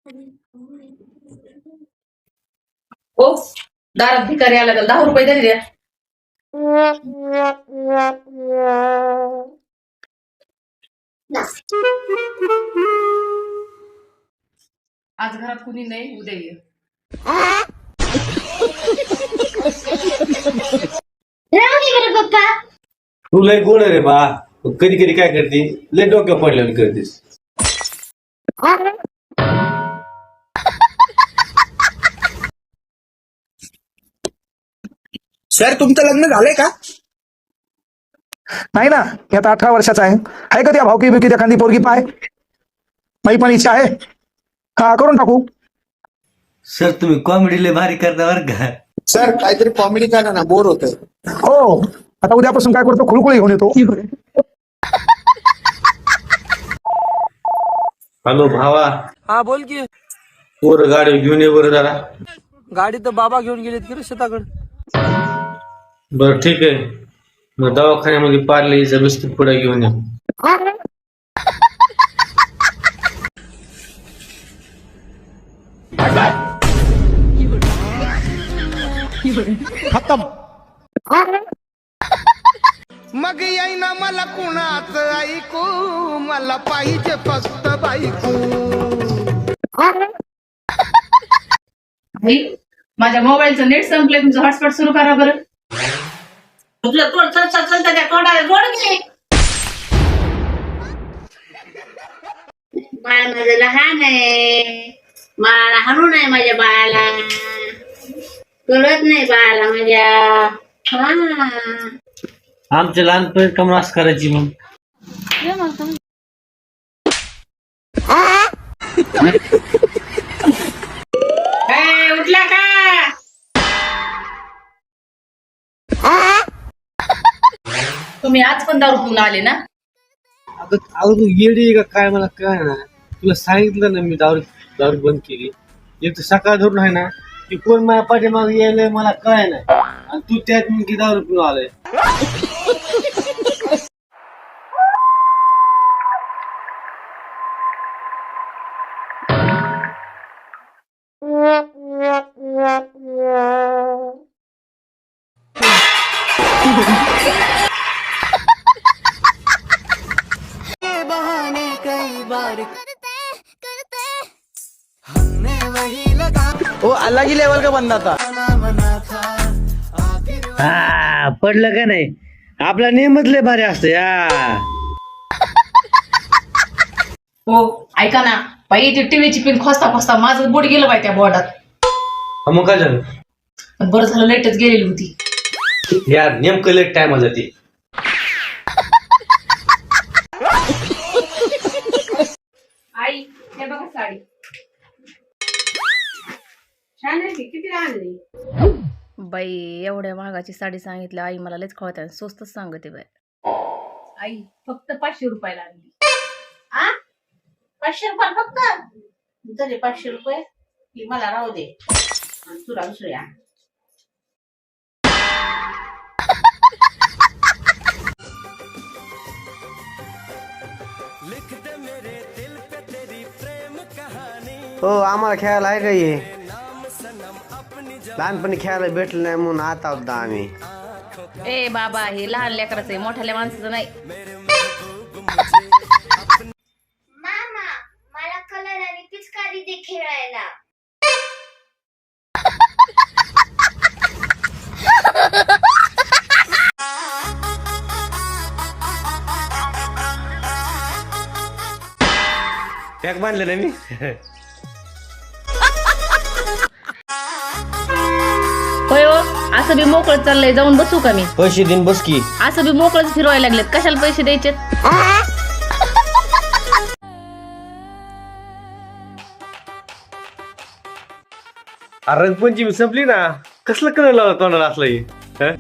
ओ दारात भिकारी आला तर 10 रुपये तरी द्या. आज घरात कुणी नाही, उद्या ये. पप्पा तू लय गोड रे बा. कधी कधी काय करते, लय डोक्या पडल्यावर करतेस. सर तुमचं लग्न झालंय का? नाही ना, मी आता 18 वर्षाचा आहे का त्या भावकी बिवकी एखादी पोरगी पाय? माझी पण इच्छा आहे, हा करून टाकू. सर तुम्ही कॉमेडी लय भारी करता बर का. सर काहीतरी कॉमेडी करा ना, बोर होतंय. हो, आता उद्यापासून काय करतो, खुळखुळी घेऊन येतो. हॅलो भावा, हा बोल की. पोर गाडी घेऊन ये बरं जरा. गाडी तर बाबा घेऊन गेलेत की रे शेताकडे. बरं ठीक आहे, मग दवाखान्यामध्ये पार्लेचा बिस्किट पुडा घेऊन ये. मग येईना मला कुणाच ऐकू, मला पाहिजे फक्त बायको. आई, माझ्या मोबाईलचं नेट संपलंय, तुमचं हॉटस्पॉट सुरू करा बरं. तुझं तोंड चालतं त्या तोंडाला जोड घे. बाळ माझं लहान आहे, बाळाला हाणू नाही माझ्या बाळाला, कळत नाही बाळाला माझ्या. आमच्या लहानपणी कमर असं करायची मग. उठला का? तुम्ही आज पण दारू पिऊन आले ना? अगं तू येडी का काय, मला काय ना. तुला सांगितलं ना मी दारू दारू बंद केली. एक तर सकाळ धरून आहे ना, की कोण माझ्या पाठीमागे यायलंय मला काय नाही, आणि तू त्यात मी दारू पिऊन आलाय. बहाने कई बार हमने वही लगा. वो अलग ही लेवल का बंदा था. हा पडलं का नाही, आपला नेमच लय भारी असतं या. हो ऐका ना, बाई ती टीव्हीची पिन खोसता खोसता माझं बोट गेलं बाई त्या बोर्डात. मग काय झालं? पण बरं झालं, लाईटच गेलेली होती. यार नेमकं लेट टाइम जाते. आई हे बघा साडी छान आहे की, किती आणली? बाई एवढ्या महागाची साडी सांगितली, आई मला लयच कळत आहे, स्वस्तच सांगते बाई. आई फक्त 500 रुपयाला आणली. 500 रुपये फक्त? तरी 500 रुपये ती मला राहू दे, आणि तुला दुसरी आण. हो आम्हाला खेळायला आहे का ये? लहानपणी खेळायला भेटलं नाही म्हणून आता होता आम्ही. ए बाबा, हे लहान लेकराचं आहे, मोठ्या माणसाचं नाही. मामा मला कलर आणि पिचकारी दे खेळायला. पॅक बांधलं ना मी. होय हो, असं बी मोकळं चाललंय, जाऊन बसू का मी? पैसे दिन बस की. असं बी मोकळंच फिरवायला लागलेत, कशाला पैसे द्यायचे? रंगपंचमी संपली ना, कसलं कलर लावला तोंडाला असलं.